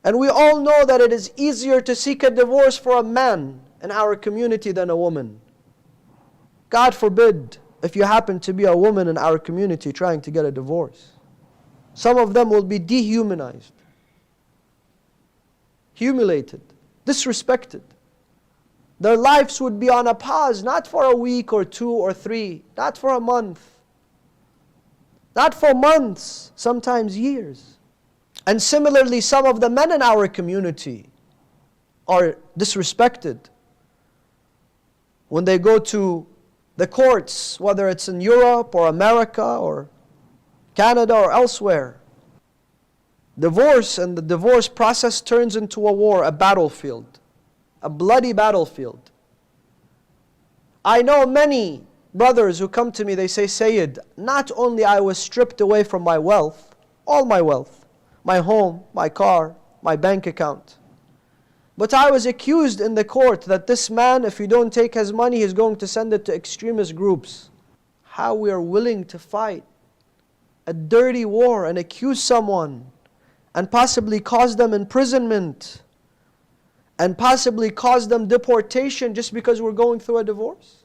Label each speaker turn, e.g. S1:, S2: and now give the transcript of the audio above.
S1: And we all know that it is easier to seek a divorce for a man in our community than a woman. God forbid if you happen to be a woman in our community trying to get a divorce. Some of them will be dehumanized, humiliated, disrespected. Their lives would be on a pause, not for a week or 2 or 3, not for a month, not for months, sometimes years. And similarly, some of the men in our community are disrespected when they go to the courts, whether it's in Europe or America or Canada or elsewhere. Divorce and the divorce process turns into a war, a battlefield, a bloody battlefield. I know many brothers who come to me, they say, Sayyid, not only I was stripped away from my wealth, all my wealth, my home, my car, my bank account, but I was accused in the court that this man, if you don't take his money, he's going to send it to extremist groups. How we are willing to fight a dirty war and accuse someone and possibly cause them imprisonment and possibly cause them deportation just because we're going through a divorce.